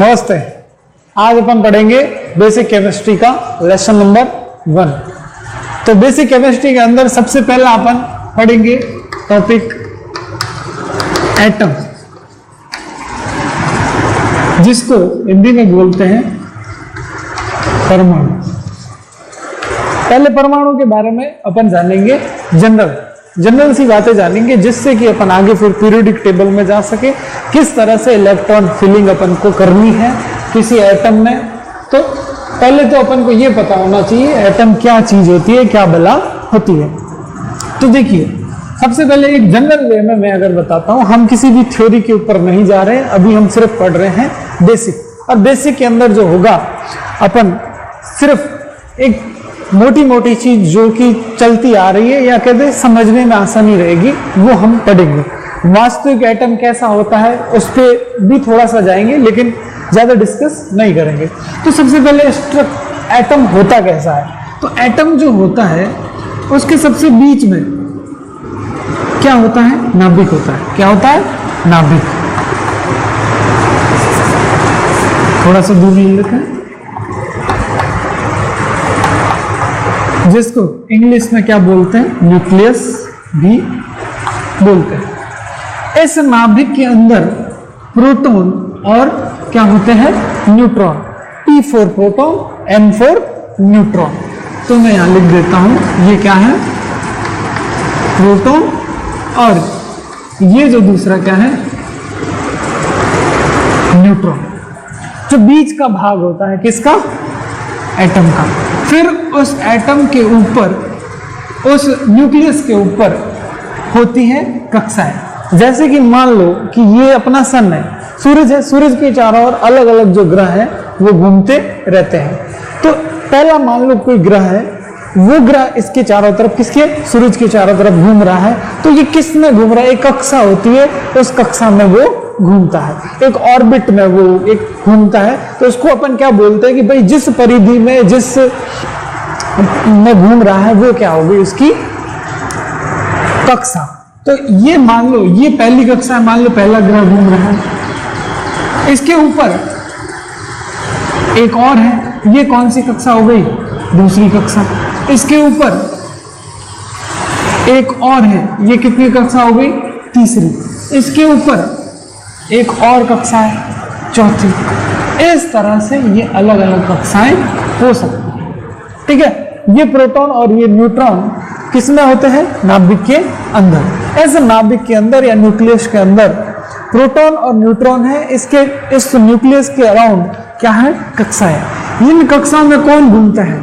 नमस्ते। आज अपन पढ़ेंगे बेसिक केमिस्ट्री का लेसन नंबर 1। तो बेसिक केमिस्ट्री के अंदर सबसे पहला अपन पढ़ेंगे टॉपिक एटम, जिसको हिंदी में बोलते हैं परमाणु। पहले परमाणु के बारे में अपन जानेंगे जनरल सी बातें जानेंगे, जिससे कि अपन आगे फिर पीरियोडिक टेबल में जा सके, किस तरह से इलेक्ट्रॉन फिलिंग अपन को करनी है किसी एटम में। तो पहले तो अपन को यह पता होना चाहिए एटम क्या चीज होती है, क्या बला होती है। तो देखिए, सबसे पहले एक जनरल वे में मैं अगर बताता हूं, हम किसी भी थ्योरी के ऊपर नहीं जा रहे हैं, अभी हम सिर्फ पढ़ रहे हैं बेसिक। और बेसिक के अंदर जो होगा, अपन सिर्फ एक मोटी मोटी चीज जो कि चलती आ रही है या कहते हैं समझने में आसानी रहेगी, वो हम पढ़ेंगे। वास्तविक एटम कैसा होता है उस पर भी थोड़ा सा जाएंगे, लेकिन ज्यादा डिस्कस नहीं करेंगे। तो सबसे पहले एटम होता कैसा है। तो एटम जो होता है उसके सबसे बीच में क्या होता है, नाभिक होता है। क्या होता है, नाभिक। थोड़ा सा दूर लिखा, जिसको इंग्लिश में क्या बोलते हैं, न्यूक्लियस भी बोलते हैं। इस नाभिक के अंदर प्रोटॉन और क्या होते हैं, neutron. P for proton, N for neutron. तो मैं यहां लिख देता हूं, ये क्या है, प्रोटॉन, और ये जो दूसरा क्या है, न्यूट्रॉन। जो बीच का भाग होता है किसका, एटम का। फिर उस एटम के ऊपर, उस न्यूक्लियस के ऊपर होती है कक्षाएं। जैसे कि मान लो कि ये अपना सन है, सूरज है, सूरज के चारों ओर अलग अलग जो ग्रह हैं वो घूमते रहते हैं। तो पहला मान लो कोई ग्रह है, वो ग्रह इसके चारों तरफ, किसके, सूरज के चारों तरफ घूम रहा है। तो ये किस में घूम रहा है, एक कक्षा होती है, उस कक्षा में वो घूमता है, एक ऑर्बिट में वो एक घूमता है। तो उसको अपन क्या बोलते हैं कि भाई जिस परिधि में, जिस में घूम रहा है वो क्या होगी, उसकी कक्षा। तो ये मान लो ये पहली कक्षा है, मान लो पहला ग्रह घूम रहा है, इसके ऊपर एक और है, ये कौन सी कक्षा हो गई, दूसरी कक्षा। इसके ऊपर एक और है, ये कितनी कक्षा हो गई, तीसरी। इसके ऊपर एक और कक्षा है, चौथी। इस तरह से ये अलग अलग कक्षाएं हो सकती हैं। ठीक है, ये प्रोटॉन और ये न्यूट्रॉन किसमें होते हैं, नाभिक के अंदर। ऐसे नाभिक के अंदर या न्यूक्लियस के अंदर प्रोटॉन और न्यूट्रॉन है। इसके इस न्यूक्लियस के अराउंड क्या है, कक्षाएं। इन कक्षाओं में कौन घूमता है,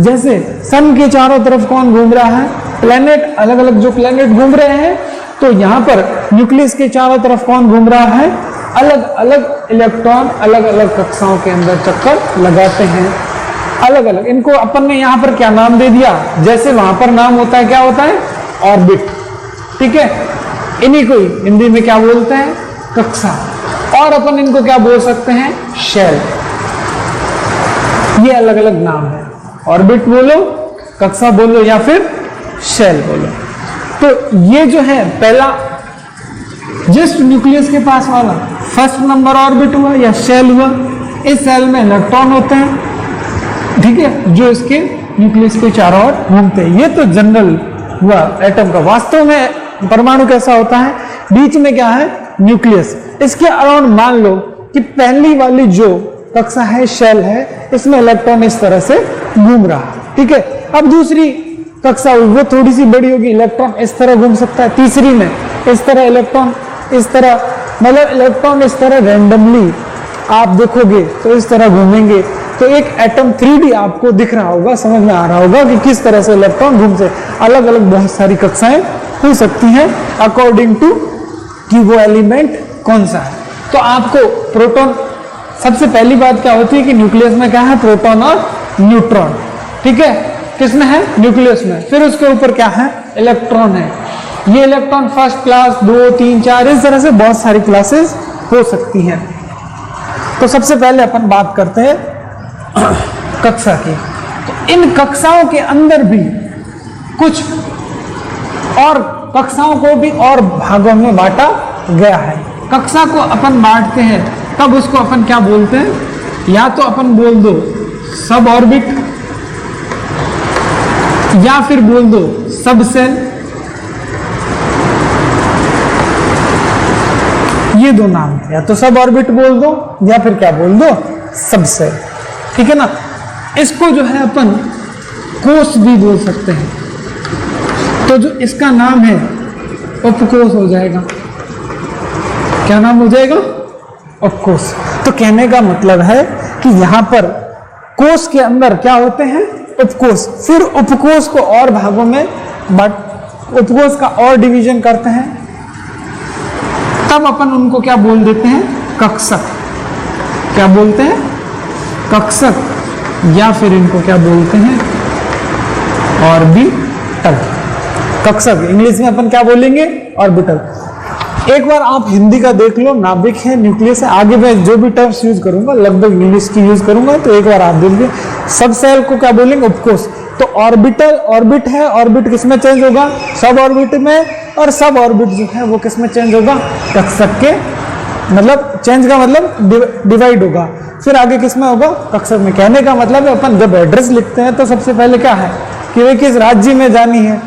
जैसे सन के चारों तरफ कौन घूम रहा है, प्लेनेट, अलग अलग जो प्लेनेट घूम रहे हैं। तो यहाँ पर न्यूक्लियस के चारों तरफ कौन घूम रहा है, अलग अलग इलेक्ट्रॉन अलग अलग कक्षाओं के अंदर चक्कर लगाते हैं, अलग अलग। इनको अपन ने यहाँ पर क्या नाम दे दिया, जैसे वहां पर नाम होता है, क्या होता है, ऑर्बिट। ठीक है, इन्हीं को हिंदी में क्या बोलते हैं, कक्षा। और अपन इनको क्या बोल सकते हैं, शेल। ये अलग अलग नाम है, ऑर्बिट बोलो, कक्षा बोलो, या फिर शेल बोलो। तो ये जो है पहला जस्ट न्यूक्लियस के पास वाला फर्स्ट नंबर ऑर्बिट हुआ या शेल हुआ। इस शेल में इलेक्ट्रॉन होते हैं, ठीक है, जो इसके न्यूक्लियस के चारों ओर घूमते हैं। ये तो जनरल हुआ एटम का। वास्तव में परमाणु कैसा होता है, बीच में क्या है, न्यूक्लियस। इसके अराउंड मान लो कि पहली वाली जो कक्षा है, शेल है, इसमें इलेक्ट्रॉन इस तरह से घूम रहा है। ठीक है, अब दूसरी कक्षा वो थोड़ी सी बड़ी होगी, इलेक्ट्रॉन इस तरह घूम सकता है। तीसरी में इस तरह इलेक्ट्रॉन इस तरह, मतलब इलेक्ट्रॉन इस तरह रैंडमली आप देखोगे तो इस तरह घूमेंगे। तो एक एटम 3D आपको दिख रहा होगा, समझ में आ रहा होगा कि किस तरह से इलेक्ट्रॉन घूमते। अलग अलग बहुत सारी कक्षाएं हो सकती हैं अकॉर्डिंग टू कि वो एलिमेंट कौन सा है। तो आपको प्रोटॉन, सबसे पहली बात क्या होती है कि न्यूक्लियस में क्या है, प्रोटॉन और न्यूट्रॉन। ठीक है, किसमें है, न्यूक्लियस में। फिर उसके ऊपर क्या है, इलेक्ट्रॉन है। ये इलेक्ट्रॉन फर्स्ट क्लास, 2, 3, 4, इस तरह से बहुत सारी क्लासेस हो सकती हैं। तो सबसे पहले अपन बात करते हैं कक्षा की। तो इन कक्षाओं के अंदर भी कुछ और कक्षाओं को भी और भागों में बांटा गया है। कक्षा को अपन बांटते हैं तब उसको अपन क्या बोलते हैं, या तो अपन बोल दो सब ऑर्बिट, या फिर बोल दो सब सेल, ये दो नाम थे, या तो सब ऑर्बिट बोल दो या फिर क्या बोल दो, सब सेल। ठीक है ना। इसको जो है अपन कोष भी बोल सकते हैं, तो जो इसका नाम है उपकोष हो जाएगा। क्या नाम हो जाएगा, उपकोष। तो कहने का मतलब है कि यहां पर कोष के अंदर क्या होते हैं, उपकोष। फिर उपकोष को और भागों में उपकोष का और डिवीजन करते हैं, तब अपन उनको क्या बोल देते हैं, कक्षक। क्या बोलते हैं, कक्षक, या फिर इनको क्या बोलते हैं, ऑर्बिटल। कक्षक इंग्लिश में अपन क्या बोलेंगे, ऑर्बिटल। एक बार आप हिंदी का देख लो, नाभिक है, न्यूक्लियस है, आगे मैं जो भी टर्म्स यूज करूंगा लगभग इंग्लिश की यूज करूंगा, तो एक बार आप देखिए। सब सेल को क्या बोलेंगे, उपकोष। तो ऑर्बिटल, ऑर्बिट है, ऑर्बिट किसमें चेंज होगा, सब ऑर्बिट में, और सब ऑर्बिट जो है वो किसमें चेंज होगा, कक्षक के, मतलब चेंज का मतलब डिवाइड होगा। फिर आगे किसमें होगा, कक्षक में। कहने का मतलब है अपन जब एड्रेस लिखते हैं तो सबसे पहले क्या है कि वे किस राज्य में जानी है।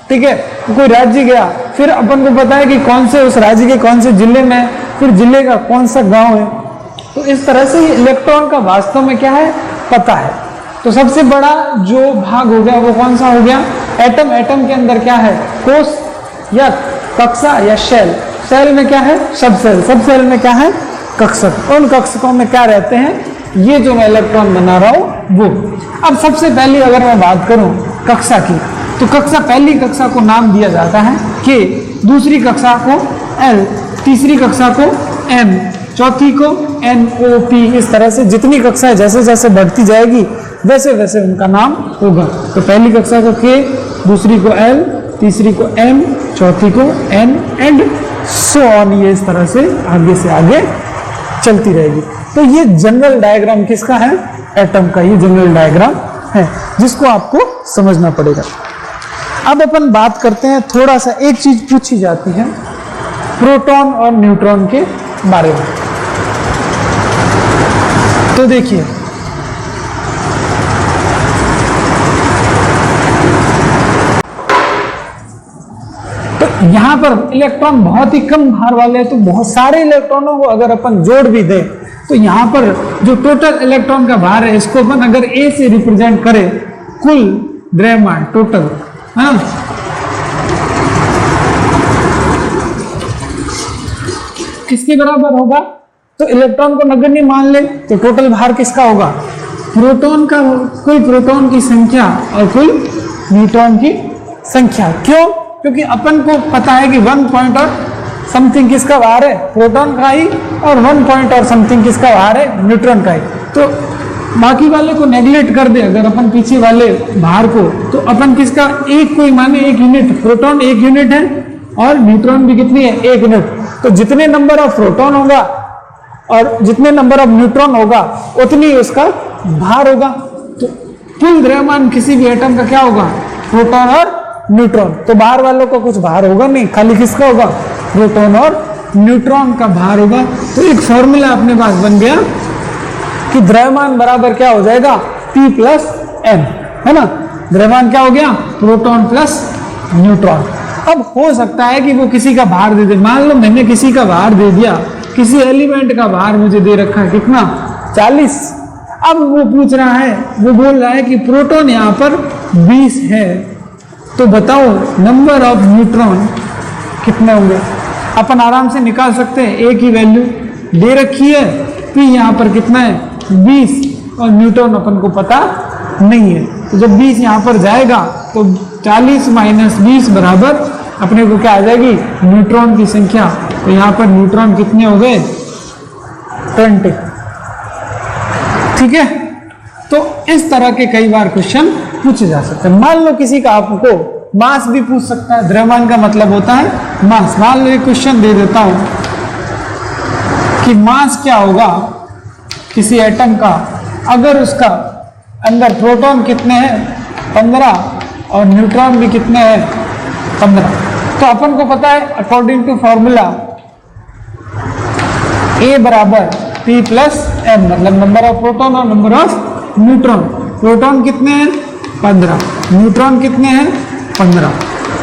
ठीक है, तो कोई राज्य गया, फिर अपन को पता है कि कौन से उस राज्य के कौन से जिले में, फिर जिले का कौन सा गांव है। तो इस तरह से इलेक्ट्रॉन का वास्तव में क्या है, पता है। तो सबसे बड़ा जो भाग हो गया वो कौन सा हो गया, एटम। एटम के अंदर क्या है, कोष या कक्षा या शेल। सेल में क्या है, सब सेल। सब सेल में क्या है, कक्षक। उन कक्षकों में क्या रहते हैं, ये जो मैं इलेक्ट्रॉन बना रहा हूं वो। अब सबसे पहले अगर मैं बात करूं कक्षा की, तो कक्षा, पहली कक्षा को नाम दिया जाता है K, दूसरी कक्षा को L, तीसरी कक्षा को M, चौथी को NOP। इस तरह से जितनी कक्षाएं जैसे जैसे बढ़ती जाएगी वैसे वैसे उनका नाम होगा। तो पहली कक्षा को K, दूसरी को L, तीसरी को M, चौथी को N एंड सो ऑन। ये इस तरह से आगे चलती रहेगी। तो ये जनरल डायग्राम किसका है, एटम का। ये जनरल डायग्राम है जिसको आपको समझना पड़ेगा। अब अपन बात करते हैं, थोड़ा सा एक चीज पूछी जाती है प्रोटॉन और न्यूट्रॉन के बारे में। तो देखिए, तो यहां पर इलेक्ट्रॉन बहुत ही कम भार वाले हैं, तो बहुत सारे इलेक्ट्रॉनों को अगर अपन जोड़ भी दें तो यहां पर जो टोटल इलेक्ट्रॉन का भार है इसको अपन अगर ए से रिप्रेजेंट करें, कुल द्रव्यमान टोटल, हाँ, किसके बराबर होगा, तो इलेक्ट्रॉन को नगण्य मान ले तो टोटल भार किसका होगा, प्रोटॉन का। कुल प्रोटॉन की संख्या और कुल न्यूट्रॉन की संख्या। क्यों, क्योंकि अपन को पता है कि 1 पॉइंट और समथिंग किसका भार है, प्रोटॉन का ही, और 1 पॉइंट और समथिंग किसका भार है, न्यूट्रॉन का ही। तो बाकी वाले को नेग्लेक्ट कर दे अगर अपन पीछे वाले भार को, तो अपन किसका, एक कोई माने 1 यूनिट, प्रोटॉन 1 यूनिट है और न्यूट्रॉन भी कितनी है, 1 यूनिट। तो जितने नंबर ऑफ प्रोटॉन होगा और जितने नंबर ऑफ न्यूट्रॉन होगा उतनी उसका भार होगा। तो कुल द्रव्यमान किसी भी एटम का क्या होगा, प्रोटॉन और न्यूट्रॉन। तो बाहर वालों का कुछ भार होगा नहीं, खाली किसका होगा, प्रोटॉन और न्यूट्रॉन का भार होगा। तो एक फॉर्मूला अपने पास बन गया कि द्रव्यमान बराबर क्या हो जाएगा, P प्लस M, है ना। द्रव्यमान क्या हो गया, प्रोटॉन प्लस न्यूट्रॉन। अब हो सकता है कि वो किसी का भार दे दे, मान लो मैंने किसी का भार दे दिया, किसी एलिमेंट का भार मुझे दे रखा है कितना, 40। अब वो पूछ रहा है, वो बोल रहा है कि प्रोटॉन यहाँ पर 20 है, तो बताओ नंबर ऑफ न्यूट्रॉन कितने होंगे। अपन आराम से निकाल सकते हैं, एक ही वैल्यू दे रखी है, P यहाँ पर कितना है 20 और न्यूट्रॉन अपन को पता नहीं है। तो जब 20 यहाँ पर जाएगा तो 40 माइनस 20 बराबर अपने को क्या आ जाएगी, न्यूट्रॉन की संख्या। तो यहाँ पर न्यूट्रॉन कितने हो गए, 20। ठीक है, तो इस तरह के कई बार क्वेश्चन पूछे जा सकते हैं। मान लो किसी का आपको मास भी पूछ सकता है, द्रव्यमान का मतलब होता है मास। मान लो एक क्वेश्चन दे देता हूं कि मास क्या होगा किसी एटम का अगर उसका अंदर प्रोटॉन कितने हैं 15 और न्यूट्रॉन भी कितने हैं 15। तो अपन को पता है अकॉर्डिंग टू फॉर्मूला A बराबर p प्लस m, मतलब नंबर ऑफ प्रोटॉन और नंबर ऑफ न्यूट्रॉन। प्रोटॉन कितने हैं 15, न्यूट्रॉन कितने हैं 15,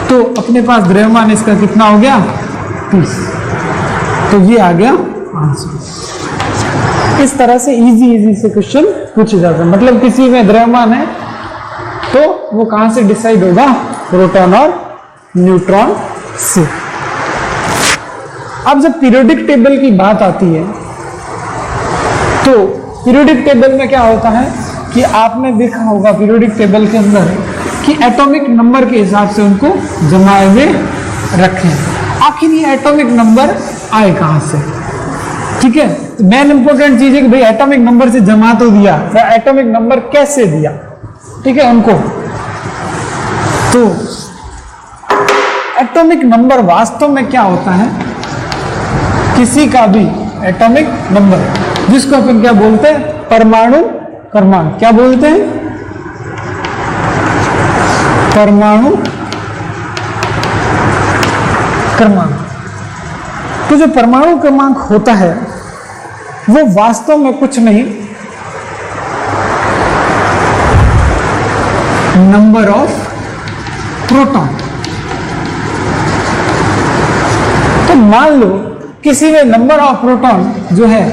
तो अपने पास द्रव्यमान इसका कितना हो गया 30। तो ये आ गया आंसर। इस तरह से इजी से क्वेश्चन पूछे जाते हैं, मतलब किसी में द्रव्यमान है तो वो कहां से डिसाइड होगा, प्रोटॉन और न्यूट्रॉन से। अब जब पीरियोडिक टेबल की बात आती है तो पीरियोडिक टेबल में क्या होता है कि आपने देखा होगा पीरियोडिक टेबल के अंदर कि एटॉमिक नंबर के हिसाब से उनको जमाए हुए रखें। आखिर ये एटॉमिक नंबर आए कहां से, ठीक है। मेन इंपॉर्टेंट चीज है कि भाई एटॉमिक नंबर से जमा तो दिया, पर एटॉमिक नंबर कैसे दिया, ठीक है उनको। तो एटॉमिक नंबर वास्तव में क्या होता है, किसी का भी एटॉमिक नंबर जिसको अपन क्या बोलते हैं, परमाणु क्रमांक। क्या बोलते हैं, परमाणु क्रमांक। तो जो परमाणु क्रमांक होता है वो वास्तव में कुछ नहीं, नंबर ऑफ प्रोटॉन। तो मान लो किसी में नंबर ऑफ प्रोटॉन जो है,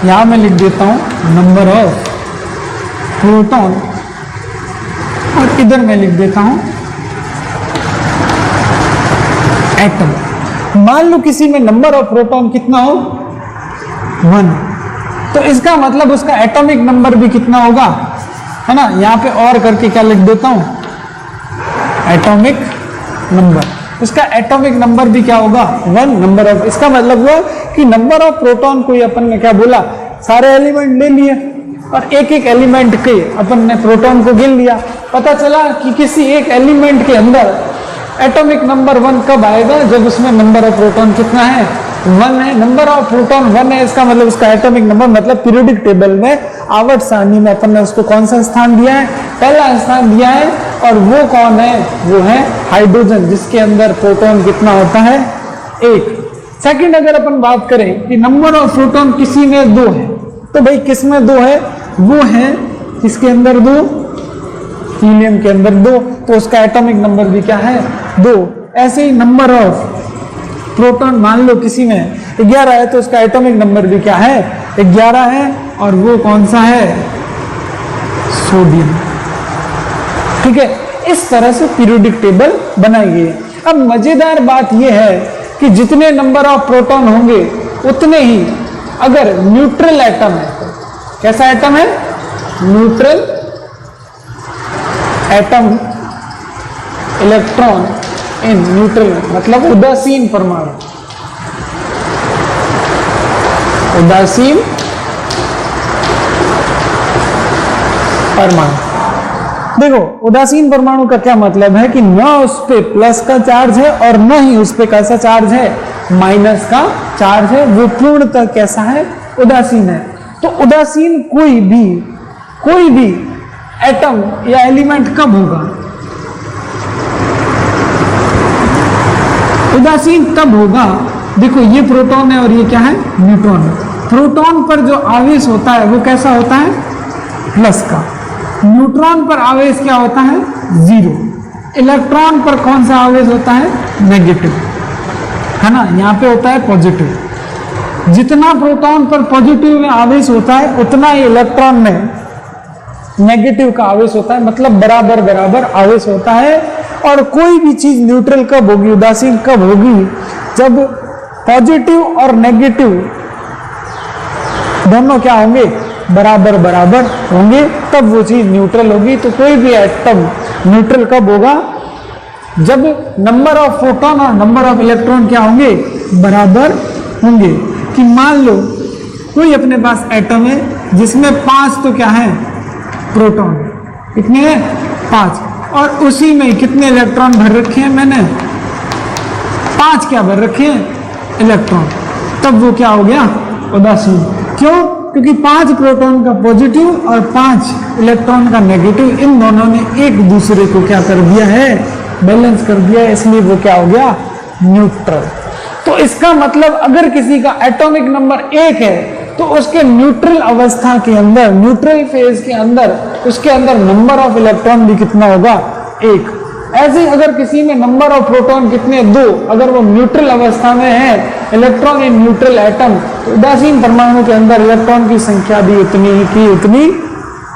यहां मैं लिख देता हूं नंबर ऑफ प्रोटॉन, और इधर मैं लिख देता हूं एटम। मान लो किसी में नंबर ऑफ प्रोटॉन कितना हो 1, तो इसका मतलब उसका एटॉमिक नंबर भी कितना होगा, है ना। यहां पे और करके क्या लिख देता हूं, एटॉमिक नंबर। इसका एटॉमिक नंबर भी क्या होगा 1, नंबर ऑफ। इसका मतलब हुआ कि नंबर ऑफ प्रोटॉन को अपन ने क्या बोला, सारे एलिमेंट ले लिए और एक एक एलिमेंट के अपन ने प्रोटॉन को गिन लिया। पता चला कि किसी एक एलिमेंट के अंदर एटॉमिक नंबर 1 कब आएगा, जब उसमें नंबर ऑफ प्रोटॉन कितना है 1 है। नंबर ऑफ प्रोटॉन 1 है, इसका मतलब उसका एटॉमिक नंबर, मतलब पीरियोडिक टेबल में आवर्त सारणी में अपन ने उसको कौन सा स्थान दिया है, पहला स्थान दिया है। और वो कौन है, वो है हाइड्रोजन, जिसके अंदर प्रोटॉन कितना होता है 1। सेकंड अगर अपन बात करें कि नंबर ऑफ प्रोटॉन किसी में 2 है, तो भाई किस में 2 है, वो है किसके अंदर 2, हीलियम के अंदर 2, तो उसका एटॉमिक नंबर भी क्या है 2। ऐसे ही नंबर ऑफ प्रोटॉन मान लो किसी में 11 है, तो उसका एटॉमिक नंबर भी क्या है 11 है, और वो कौन सा है, सोडियम, ठीक है। इस तरह से पीरियोडिक टेबल बनाई गई है। अब मजेदार बात यह है कि जितने नंबर ऑफ प्रोटॉन होंगे उतने ही, अगर न्यूट्रल एटम है, कैसा एटम है, neutral atom, electron in neutral, मतलब उदासीन परमाणु, उदासीन परमाणु। देखो उदासीन परमाणु का क्या मतलब है कि न उस पे प्लस का चार्ज है और न ही उस पे कैसा चार्ज है, माइनस का चार्ज है। वो पूर्णतः कैसा है, उदासीन है। तो उदासीन कोई भी एटम या एलिमेंट कब होगा, उदासीन तब होगा, देखो ये प्रोटॉन है और ये क्या है, न्यूट्रॉन है। प्रोटॉन पर जो आवेश होता है वो कैसा होता है, प्लस का। न्यूट्रॉन पर आवेश क्या होता है, 0। इलेक्ट्रॉन पर कौन सा आवेश होता है, नेगेटिव, है ना। यहाँ पे होता है पॉजिटिव। जितना प्रोटॉन पर पॉजिटिव में आवेश होता है उतना ही इलेक्ट्रॉन में नेगेटिव का आवेश होता है, मतलब बराबर बराबर आवेश होता है। और कोई भी चीज न्यूट्रल कब होगी, उदासीन कब होगी, जब पॉजिटिव और नेगेटिव दोनों क्या होंगे, बराबर बराबर होंगे, तब वो चीज न्यूट्रल होगी। तो कोई भी एटम न्यूट्रल कब होगा, जब नंबर ऑफ प्रोटॉन और नंबर ऑफ इलेक्ट्रॉन क्या होंगे, बराबर होंगे। कि मान लो कोई अपने पास एटम है जिसमें 5 तो क्या है, प्रोटॉन, कितने हैं 5, और उसी में कितने इलेक्ट्रॉन भर रखे हैं मैंने, 5 क्या भर रखे हैं, इलेक्ट्रॉन। तब वो क्या हो गया, उदासीन। क्यों, क्योंकि 5 प्रोटॉन का पॉजिटिव और 5 इलेक्ट्रॉन का नेगेटिव, इन दोनों ने एक दूसरे को क्या कर दिया है, बैलेंस कर दिया है, इसलिए वो क्या हो गया, न्यूट्रल। तो इसका मतलब अगर किसी का एटॉमिक नंबर 1 है तो उसके न्यूट्रल अवस्था के अंदर, न्यूट्रल फेज के अंदर, उसके अंदर नंबर ऑफ इलेक्ट्रॉन भी कितना होगा? 1। ऐसे अगर किसी में नंबर ऑफ प्रोटॉन कितने? 2। अगर वो न्यूट्रल अवस्था में है, इलेक्ट्रॉन इन न्यूट्रल एटम, तो उदासीन परमाणु के अंदर इलेक्ट्रॉन की संख्या भी उतनी ही की उतनी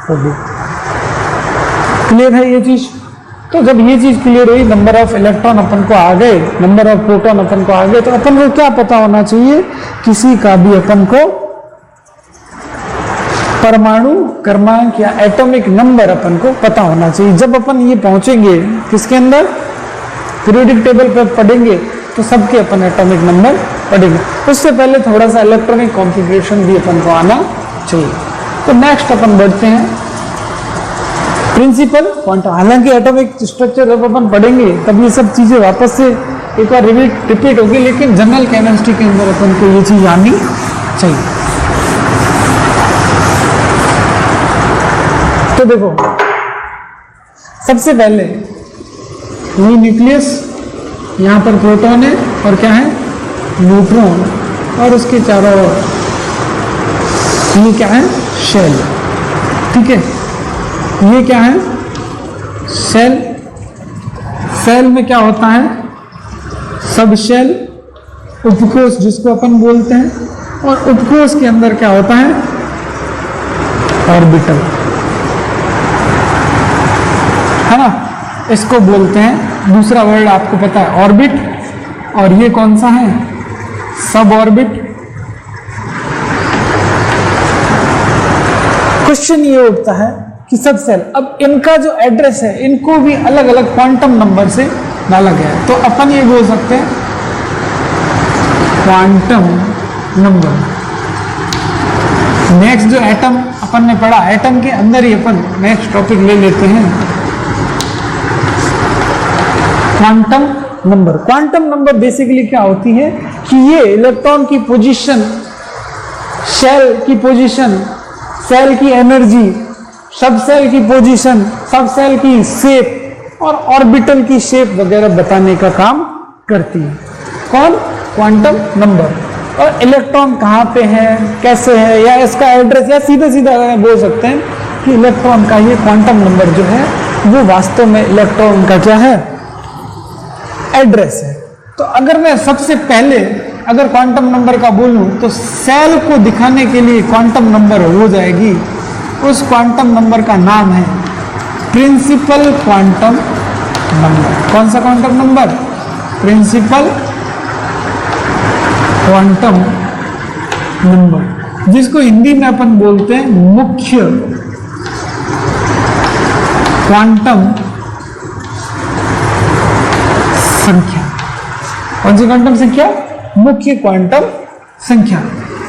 होगी। क्लियर है ये चीज? तो जब ये चीज क्लियर हुई, नंबर ऑफ इलेक्ट्रॉन अपन को आ गए, नंबर ऑफ प्रोटॉन अपन को आ गए, तो अपन को क्या पता होना चाहिए? किसी का भी अपन को परमाणु क्रमांक या एटॉमिक नंबर अपन को पता होना चाहिए। जब अपन ये पहुंचेंगे किसके अंदर? पीरियोडिक टेबल पर पढ़ेंगे तो सबके अपन एटॉमिक नंबर पढ़ेंगे। उससे पहले थोड़ा सा इलेक्ट्रॉनिक कॉन्फ़िगरेशन भी अपन को आना चाहिए। तो नेक्स्ट अपन बढ़ते हैं प्रिंसिपल क्वांटम। हालांकि एटॉमिक स्ट्रक्चर जब अपन पढ़ेंगे तब ये सब चीजें वापस से एक बार रिपीट होगी, लेकिन जनरल केमिस्ट्री के अंदर अपन को ये चीज आनी चाहिए। तो देखो, सबसे पहले ये न्यूक्लियस, यहां पर प्रोटॉन है और क्या है? न्यूट्रॉन, और उसके चारों ओर ये क्या है? शेल। ठीक है, ये क्या है? सेल। सेल में क्या होता है? सब शेल, उपकोष जिसको अपन बोलते हैं, और उपकोष के अंदर क्या होता है? ऑर्बिटल, है ना? इसको बोलते हैं, दूसरा वर्ड आपको पता है ऑर्बिट, और ये कौन सा है? सब ऑर्बिट। क्वेश्चन ये उठता है कि सब सेल, अब इनका जो एड्रेस है, इनको भी अलग अलग क्वांटम नंबर से डाला गया है। तो अपन ये बोल सकते हैं क्वांटम नंबर। नेक्स्ट जो एटम अपन ने पढ़ा, एटम के अंदर ही अपन नेक्स्ट टॉपिक ले लेते हैं quantum number. Quantum number basically क्या होती है कि ये इलेक्ट्रॉन की पोजीशन, शेल की पोजीशन, सेल की एनर्जी, सब सेल की पोजीशन, सब सेल की शेप और ऑर्बिटल की शेप वगैरह बताने का काम करती है। कौन? Quantum number. और इलेक्ट्रॉन कहाँ पे है, कैसे है, या इसका एड्रेस, या सीधे सीधा बोल सकते हैं कि इलेक्ट्रॉन का ये क्वांटम नंबर जो है वो वास्तव में इलेक्ट्रॉन का क्या है? एड्रेस है। तो अगर मैं सबसे पहले अगर क्वांटम नंबर का बोलूं तो सेल को दिखाने के लिए क्वांटम नंबर हो जाएगी, उस क्वांटम नंबर का नाम है प्रिंसिपल क्वांटम नंबर। कौन सा quantum number? Principal quantum number, जिसको हिंदी में अपन बोलते हैं मुख्य क्वांटम संख्या। कौन सी क्वांटम संख्या? मुख्य क्वांटम संख्या।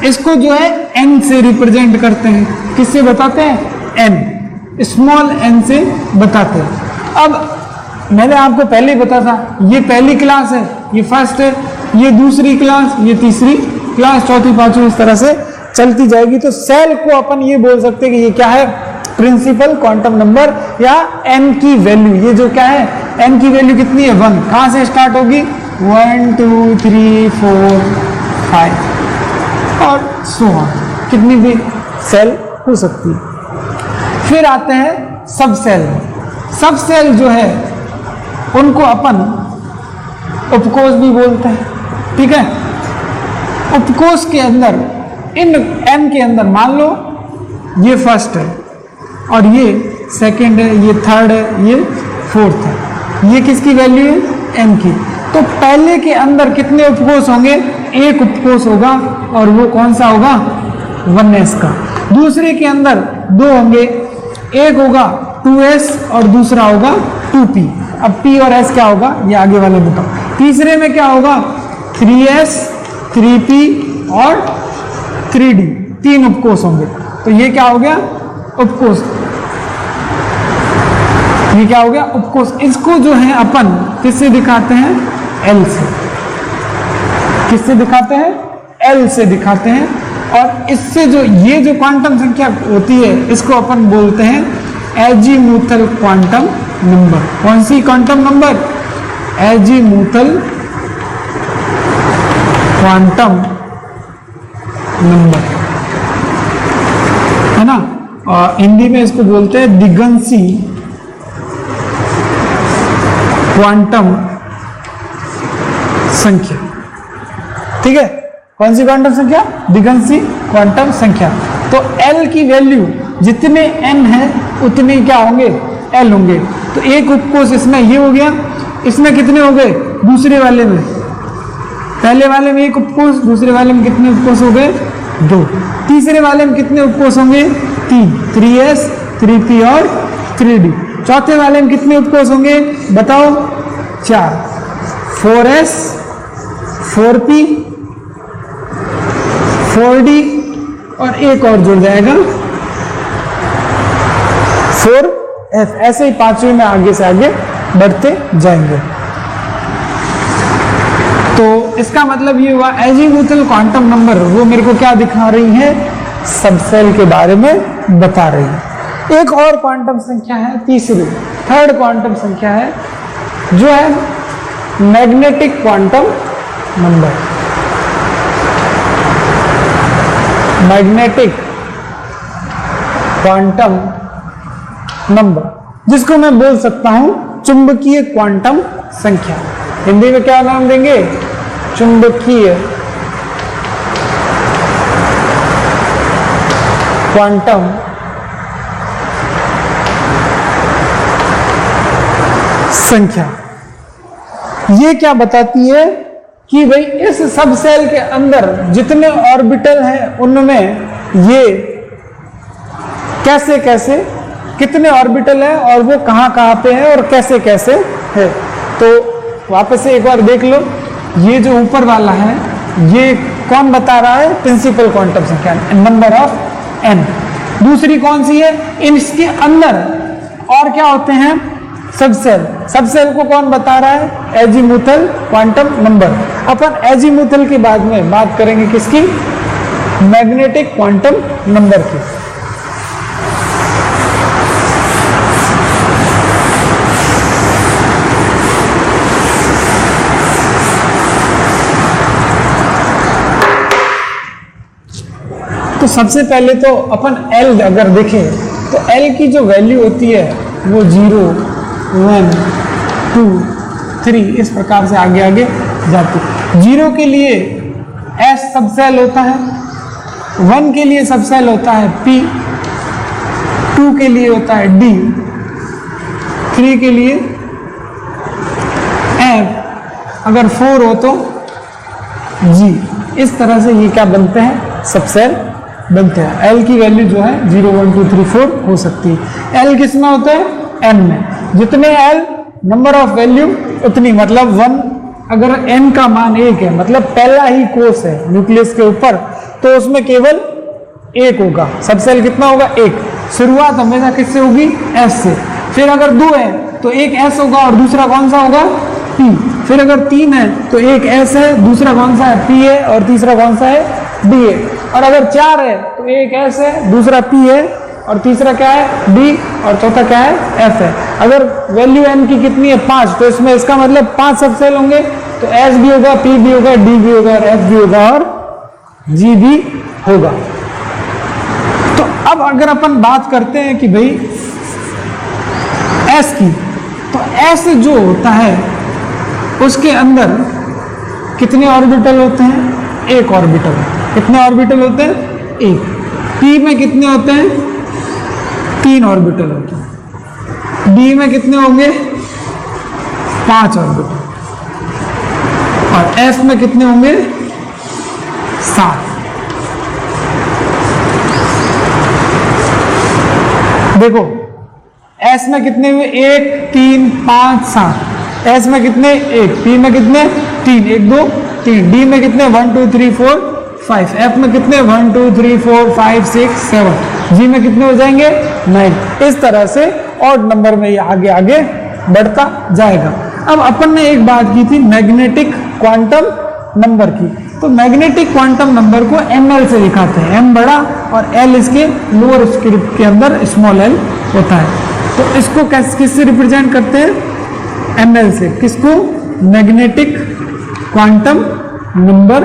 इसको जो है n से रिप्रेजेंट करते हैं। किससे बताते हैं? n, स्मॉल n से बताते हैं। अब मैंने आपको पहले ही बताया था, ये पहली क्लास है, ये फर्स्ट है, ये दूसरी क्लास, ये तीसरी क्लास, चौथी, पांचवी, इस तरह से चलती जाएगी। तो सेल को अपन ये बोल सकते हैं कि ये क्या है? प्रिंसिपल क्वांटम नंबर, या n की वैल्यू। ये जो क्या है? n की वैल्यू कितनी है? 1। कहां से स्टार्ट होगी? 1 2 3 4 5 और सो ऑन, कितनी भी सेल हो सकती है। फिर आते हैं सब सेल। सब सेल जो है उनको अपन उपकोष भी बोलते हैं। ठीक है, उपकोष के अंदर इन n के अंदर मान लो ये फर्स्ट है, और ये सेकंड है, ये थर्ड है, ये फोर्थ है। ये किसकी वैल्यू है? n की। तो पहले के अंदर कितने उपकोष होंगे? एक उपकोष होगा, और वो कौन सा होगा? 1s का। दूसरे के अंदर दो होंगे, एक होगा 2s और दूसरा होगा 2p। अब p और s क्या होगा ये आगे वाले बताओ। तीसरे में क्या होगा? 3s 3p और 3d, 3 उपकोष होंगे। तो ये क्या हो गया? उपकोष। ये क्या हो गया? उपकोष। इसको जो है अपन किससे दिखाते हैं? L से। किससे दिखाते हैं? L से दिखाते हैं। और इससे जो ये जो क्वांटम संख्या होती है इसको अपन बोलते हैं एजीमूथल क्वांटम नंबर। कौन सी quantum number? Azimuthal quantum number. है ना, हिंदी में इसको बोलते हैं दिगंसी क्वांटम संख्या। ठीक है, कौन सी क्वांटम संख्या? दिगंसी क्वांटम संख्या। तो L की वैल्यू जितने n है उतने क्या होंगे? L होंगे। तो एक उपकोष इसमें ये हो गया, इसमें कितने हो गए? दूसरे वाले में, पहले वाले में एक उपकोष, दूसरे वाले में कितने उपकोष हो गए? 2। तीसरे वाले में कितने उपकोष होंगे? 3, 3s, 3p और 3d। चौथे वाले में कितने उपकोष होंगे बताओ? 4, 4s, 4p, 4d और एक और जुड़ जाएगा 4f। ऐसे ही पांचवें में आगे से आगे बढ़ते जाएंगे। तो इसका मतलब ये हुआ एजीमुथल क्वांटम नंबर वो मेरे को क्या दिखा रही है? सबसेल के बारे में बता रही है। एक और क्वांटम संख्या है, तीसरी, थर्ड क्वांटम संख्या है जो है magnetic quantum number. Magnetic quantum number, जिसको मैं बोल सकता हूं चुंबकीय क्वांटम संख्या। हिंदी में क्या नाम देंगे? चुंबकीय क्वांटम संख्या। ये क्या बताती है कि भाई इस सब सेल के अंदर जितने ऑर्बिटल हैं उनमें ये कैसे कैसे कितने ऑर्बिटल हैं और वो कहां कहां पे हैं और कैसे कैसे है। तो वापस से एक बार देख लो, ये जो ऊपर वाला है ये कौन बता रहा है? प्रिंसिपल क्वांटम संख्या, नंबर ऑफ n। दूसरी कौन सी है? इसके अंदर और क्या होते हैं? सबसेल। सबसेल को कौन बता रहा है? Azimuthal quantum number. अपन एजीमुथल के बाद में बात करेंगे किसकी? मैग्नेटिक क्वांटम नंबर की। तो सबसे पहले तो अपन L अगर देखें तो L की जो वैल्यू होती है वो 0, 1, 2, 3 इस प्रकार से आगे आगे जाती है। 0 के लिए S सबसेल होता है, 1 के लिए सबसेल होता है P, 2 के लिए होता है D, 3 के लिए F, अगर 4 हो तो G। इस तरह से ये क्या बनते हैं? सबसेल बनते हैं। L की वैल्यू जो है 0, 1, 2, 3, 4 हो सकती है। L किस में होता है? N में। जितने L नंबर ऑफ वैल्यू उतनी, मतलब 1 अगर n का मान 1 है मतलब पहला ही कोष है न्यूक्लियस के ऊपर, तो उसमें केवल 1 होगा। सबसेल कितना होगा? 1। शुरुआत हमेशा किससे होगी? S से। फिर अगर 2 है तो एक S होगा और दूसरा कौन सा होगा? P। फिर अगर 3 है तो एक S है, दूसरा कौन सा है? P है और तीसरा कौन सा है? D है। और अगर 4 है तो एक S है, दूसरा P है और तीसरा क्या है? D और चौथा क्या है? F है। अगर वैल्यू n की कितनी है? 5, तो इसमें इसका मतलब 5 सबसेल होंगे। तो S भी होगा, P भी होगा, D भी होगा और F भी होगा और G भी होगा। तो अब अगर अपन बात करते हैं कि भाई S की, तो S जो होता है उसके अंदर कितने ऑर्बिटल होते हैं? 1 ऑर्बिटल। कितने ऑर्बिटल होते हैं? 1। P में कितने होते हैं? 3 ऑर्बिटल होते हैं। D में कितने होंगे? 5 ऑर्बिटल। और F में कितने होंगे? 7। देखो S में कितने हुए? 1, 3, 5, 7। S में कितने? 1। P में कितने? 3, 1, 2, 3। D में कितने? 1, 2, 3, 4, 5। F में कितने? 1, 2, 3, 4, 5, 6, 7। G में कितने हो जाएंगे? 9। इस तरह से ऑड नंबर में ये आगे आगे बढ़ता जाएगा। अब अपन ने एक बात की थी मैग्नेटिक क्वांटम नंबर की। तो मैग्नेटिक क्वांटम नंबर को ml से दिखाते हैं। m बड़ा और l इसके लोअर स्क्रिप्ट के अंदर स्मॉल l होता है। तो इसको किससे रिप्रेजेंट करते हैं? ml से। किसको? मैग्नेटिक क्वांटम नंबर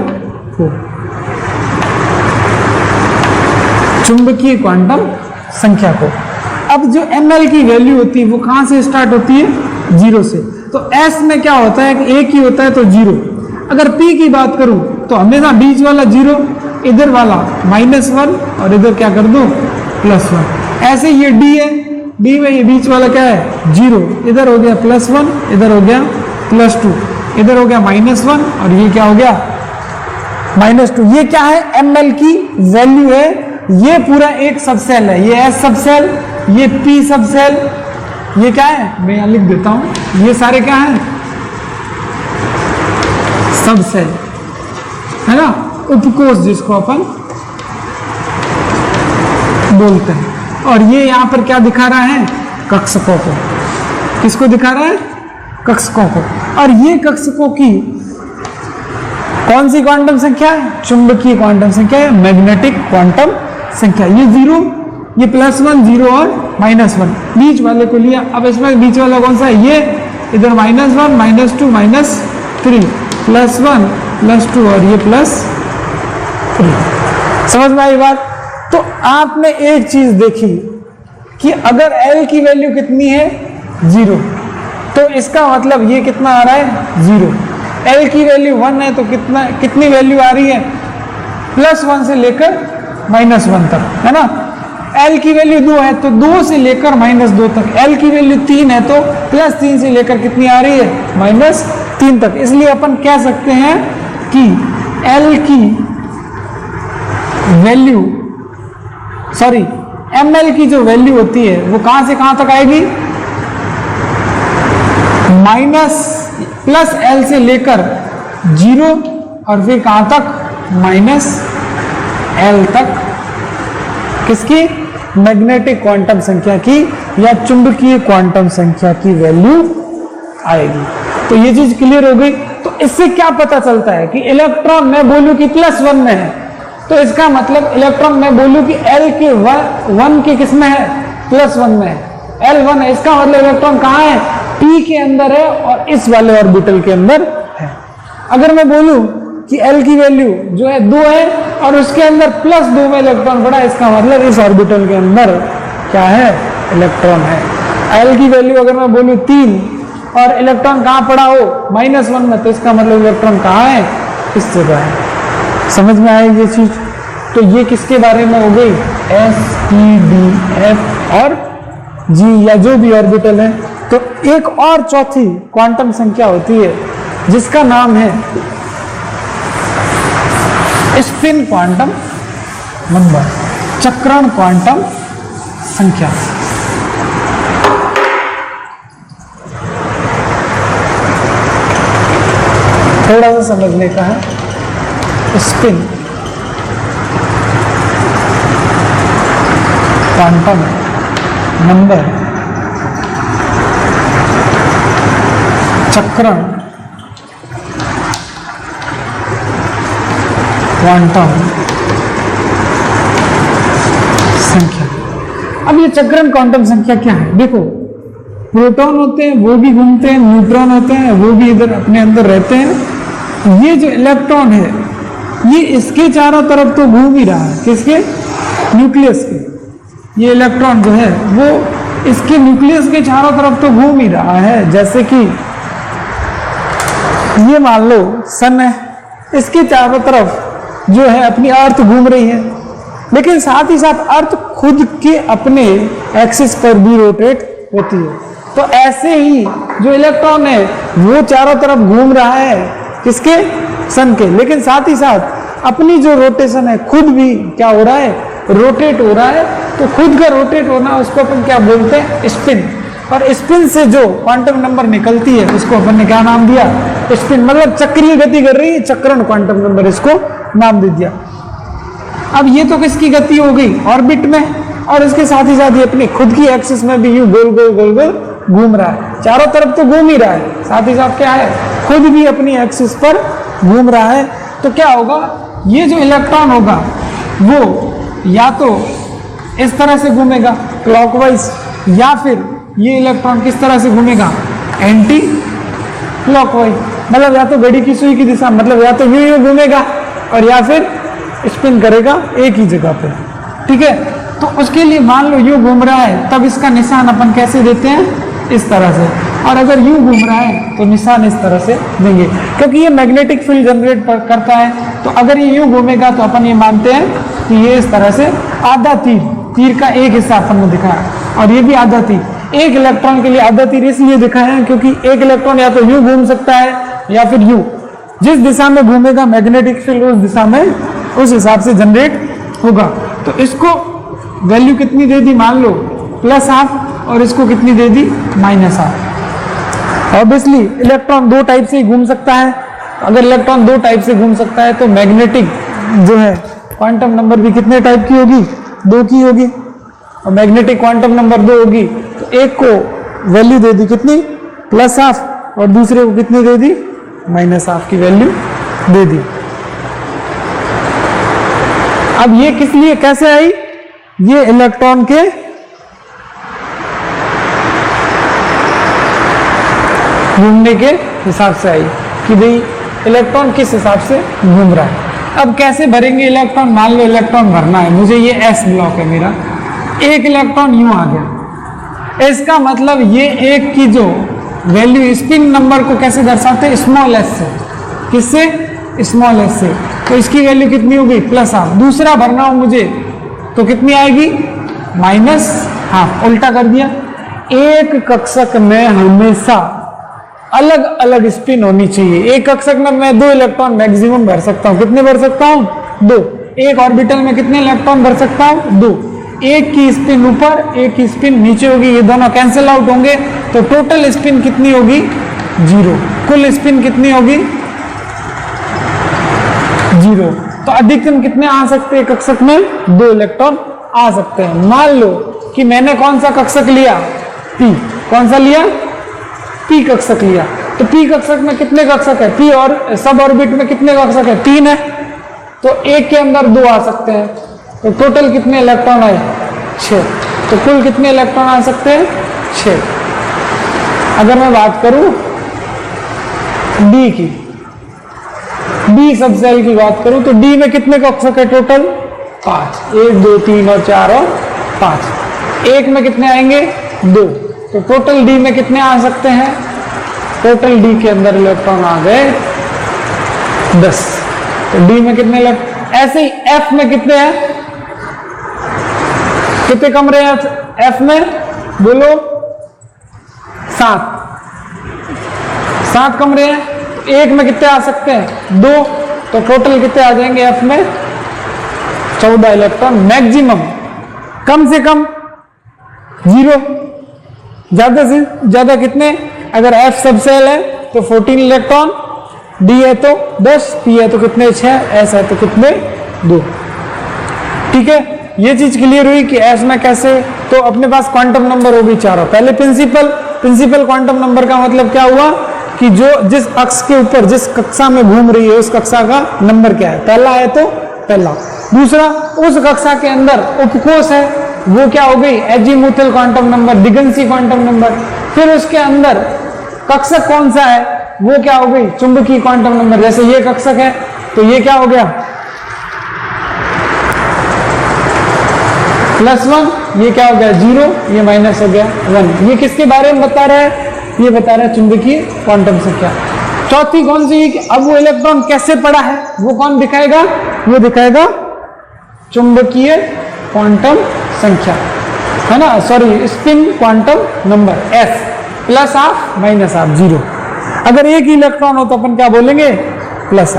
को। चुंबकीय क्वांटम संख्या को। अब जो ml की वैल्यू होती है वो कहां से स्टार्ट होती है, 0 से। तो s में क्या होता है कि एक ही होता है तो 0। अगर p की बात करूं तो हमेशा बीच वाला 0, इधर वाला -1 और इधर क्या कर दो +1। ऐसे ये d है, d में ये बीच वाला क्या है 0, इधर हो गया +1, इधर हो गया +2, इधर हो गया -1 और ये क्या हो गया -2। ये क्या है, ml की वैल्यू है। ये पूरा एक सबसेल है, ये S सबसेल, ये P सबसेल, ये क्या है मैं यहां लिख देता हूं, ये सारे क्या है सबसेल, है ना, उपकोष जिसको अपन बोलते हैं। और ये यहां पर क्या दिखा रहा है, कक्षकों को। किसको दिखा रहा है, कक्षकों को। और ये कक्षकों की कौन सी क्वांटम संख्या है, चुंबकीय क्वांटम संख्या है, मैग्नेटिक क्वांटम संख्या। ये 0, ये +1, 0 और -1 बीच वाले को लिया। अब इसमें बीच वाला कौन सा है, ये इधर -1, -2, -3, +1, +2 और ये +3। समझ में आई बात। तो आपने एक चीज देखी कि अगर L की वैल्यू कितनी है 0, तो इसका मतलब ये कितना आ रहा है 0। L की वैल्यू 1 है तो कितनी वैल्यू आ रही है, +1 से लेकर -1 तक, है ना। L की वैल्यू 2 है तो 2 से लेकर -2 तक। L की वैल्यू 3 है तो +3 से लेकर कितनी आ रही है -3 तक। इसलिए अपन कह सकते हैं कि L की वैल्यू ml की जो वैल्यू होती है वो कहां से कहां तक आएगी, +L से लेकर 0 और फिर कहां तक -L तक। किसकी, मैग्नेटिक क्वांटम संख्या की या चुंबकीय क्वांटम संख्या की वैल्यू आएगी। तो ये चीज क्लियर हो गई। तो इससे क्या पता चलता है कि इलेक्ट्रॉन मैं बोलूं कि +1 में है, तो इसका मतलब इलेक्ट्रॉन मैं बोलूं कि L के 1 के किस में है, +1 में है, L1 है। इसका मतलब इलेक्ट्रॉन कहां है, P के अंदर है और इस वाले ऑर्बिटल के अंदर है। अगर मैं बोलूं कि L की वैल्यू जो है 2 है और उसके अंदर +2 में इलेक्ट्रॉन पड़ा, इसका मतलब इस ऑर्बिटल के अंदर क्या है, इलेक्ट्रॉन है। L की वैल्यू अगर मैं बोलूं 3 और इलेक्ट्रॉन कहां पड़ा हो -1 में, तो इसका मतलब इलेक्ट्रॉन कहां है, इस जगह है। समझ में आए ये चीज। तो ये किसके बारे में हो गई, S, P, D, F और G या जो भी ऑर्बिटल है। तो एक और चौथी क्वांटम संख्या होती है जिसका नाम है स्पिन क्वांटम नंबर, चक्रण क्वांटम संख्या। थोड़ा सा समझने का है। स्पिन क्वांटम नंबर, चक्रण क्वांटम संख्या। अब ये चक्रण क्वांटम संख्या क्या है, देखो प्रोटॉन होते हैं वो भी घूमते हैं, न्यूट्रॉन होते हैं वो भी इधर अपने अंदर रहते हैं। ये जो इलेक्ट्रॉन है ये इसके चारों तरफ तो घूम ही रहा है, किसके, न्यूक्लियस के। ये इलेक्ट्रॉन जो है वो इसके न्यूक्लियस के चारों तरफ तो घूम ही रहा है। जैसे कि ये मान लो सन है, इसके चारों तरफ जो है अपनी अर्थ घूम रही है, लेकिन साथ ही साथ अर्थ खुद के अपने एक्सिस पर भी रोटेट होती है। तो ऐसे ही जो इलेक्ट्रॉन है वो चारों तरफ घूम रहा है, किसके, सन के, लेकिन साथ ही साथ अपनी जो रोटेशन है खुद भी क्या हो रहा है, रोटेट हो रहा है। तो खुद का रोटेट होना उसको अपन क्या बोलते हैं, स्पिन। और स्पिन से जो क्वांटम नंबर निकलती है उसको अपन ने क्या नाम दिया, स्पिन। मतलब चक्रीय गति कर रही है, चक्रण क्वांटम नंबर इसको नाम दे दिया। अब ये तो किसकी गति हो गई, ऑर्बिट में, और इसके साथ ही साथ ये अपनी खुद की एक्सिस में भी यूं गोल गोल गोल गोल घूम रहा है। चारों तरफ तो घूम ही रहा है, साथ ही साथ क्या है, खुद भी अपनी एक्सिस पर घूम रहा है। तो क्या होगा, ये जो इलेक्ट्रॉन होगा वो या तो इस तरह से घूमेगा क्लॉकवाइज, या फिर ये इलेक्ट्रॉन किस तरह से घूमेगा, एंटी क्लॉकवाइज। मतलब या तो घड़ी की सुई की दिशा, मतलब या तो यूं यूं घूमेगा और या फिर स्पिन करेगा एक ही जगह पे। ठीक है। तो उसके लिए मान लो यूं घूम रहा है, तब इसका निशान अपन कैसे देते हैं, इस तरह से। और अगर यूं घूम रहा है तो निशान इस तरह से देंगे, क्योंकि ये मैग्नेटिक फील्ड जनरेट करता है। तो अगर ये यूं घूमेगा तो अपन ये मानते हैं कि ये इस तरह से आधा तीर का एक हिस्सा अपन ने दिखाया, और ये भी आधा तीर। एक इलेक्ट्रॉन के लिए आधा तीर इसलिए दिखाया है क्योंकि एक इलेक्ट्रॉन या तो यूं घूम सकता है या फिर यूं, जिस दिशा में घूमेगा मैग्नेटिक फील्ड उस दिशा में उस हिसाब से जनरेट होगा। तो इसको वैल्यू कितनी दे दी, मान लो +½ और इसको कितनी दे दी, -½ ऑब्वियसली इलेक्ट्रॉन दो टाइप से घूम सकता है। अगर इलेक्ट्रॉन दो टाइप से घूम सकता है तो मैग्नेटिक जो है क्वांटम नंबर भी कितने टाइप की होगी, 2 की होगी। और मैग्नेटिक क्वांटम नंबर 2 होगी, तो एक को वैल्यू दे दी कितनी, +½ और दूसरे को कितनी दे दी, -½ की वैल्यू दे दी। अब ये किस लिए कैसे आई, ये इलेक्ट्रॉन के घूमने के हिसाब से आई कि भाई इलेक्ट्रॉन किस हिसाब से घूम रहा है। अब कैसे भरेंगे इलेक्ट्रॉन, मान लो इलेक्ट्रॉन भरना है मुझे, ये S ब्लॉक है मेरा, एक इलेक्ट्रॉन यूं आ गया, इसका मतलब ये एक की जो वैल्यू स्पिन नंबर को कैसे दर्शाते हैं, s से। किससे, s से। तो इसकी वैल्यू कितनी होगी, +½ दूसरा भरना हो मुझे तो कितनी आएगी, -½ उल्टा कर दिया। एक कक्षक में हमेशा अलग अलग स्पिन होनी चाहिए। एक कक्षक में मैं 2 इलेक्ट्रॉन मैक्सिमम भर सकता हूं, कितने भर सकता हूं, 2। एक ऑर्बिटल में कितने इलेक्ट्रॉन भर सकता हूं, 2। एक की स्पिन ऊपर, एक की स्पिन नीचे होगी, ये दोनों कैंसिल आउट होंगे, तो टोटल स्पिन कितनी होगी, 0। कुल स्पिन कितनी होगी, 0। तो अधिकतम कितने आ सकते हैं कक्षक में, 2 इलेक्ट्रॉन आ सकते हैं। मान लो कि मैंने कौन सा कक्षक लिया, P। कौन सा लिया, P कक्षक लिया। तो P कक्षक में कितने कक्षक है, P और सब ऑर्बिट में कितने कक्षक है, 3 है। तो एक के अंदर 2 आ सकते हैं, तो टोटल कितने इलेक्ट्रॉन आए, 6। तो कुल कितने इलेक्ट्रॉन आ सकते हैं, 6। अगर मैं बात करूं D की, D सब सेल की बात करूं तो D में कितने कक्षक है टोटल, 5। 1 2 3 और 4 और 5। एक में कितने आएंगे, 2। तो टोटल D में कितने आ सकते हैं, टोटल D के अंदर इलेक्ट्रॉन आ गए 10। तो D में कितने इलेक्ट्रॉन, ऐसे ही F में कितने हैं, कितने कमरे हैं F में, बोलो 7 कमरे हैं। एक में कितने आ सकते हैं, 2। तो टोटल कितने आ जाएंगे F में, 14 इलेक्ट्रॉन मैक्सिमम। कम से कम 0, ज्यादा से ज्यादा कितने, अगर F सब सेल है तो 14 इलेक्ट्रॉन, D है तो 10, P है तो कितने, 6, S है तो कितने, 2। ठीक है, ये चीज क्लियर हुई कि S में कैसे। तो अपने पास क्वांटम नंबर होगी चारों। पहले प्रिंसिपल क्वांटम नंबर का मतलब क्या हुआ कि जो जिस अक्ष के ऊपर जिस कक्षा में घूम रही है उस कक्षा का नंबर क्या है, पहला है तो पहला। दूसरा, उस कक्षा के अंदर उपकोष है, वो क्या हो गई, एजीमुथल क्वांटम नंबर, दिगंसी क्वांटम नंबर। फिर उसके अंदर कक्षक कौन सा है, वो क्या हो गई, चुंबकीय क्वांटम नंबर। जैसे ये कक्षक है तो ये क्या हो गया, +1, ये क्या हो गया 0, ये माइनस हो गया 1। ये किसके बारे में बता रहा है, ये बता रहा है चुंबकीय क्वांटम संख्या। चौथी कौन सी, कि अब वो इलेक्ट्रॉन कैसे पड़ा है वो कौन दिखाएगा, वो दिखाएगा चुंबकीय क्वांटम संख्या, है ना, sorry spin quantum number S, +½ -½ 0। अगर एक ही इलेक्ट्रॉन हो तो अपन क्या बोलेंगे, +½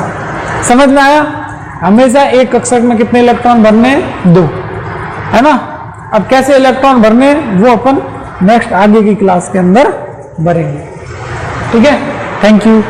समझ में आया। हमेशा एक कक्षक में कितने इलेक्ट्रॉन भरने, 2, है ना। अब कैसे इलेक्ट्रॉन भरने वो अपन नेक्स्ट आगे की क्लास के अंदर भरेंगे। ठीक है, थैंक यू।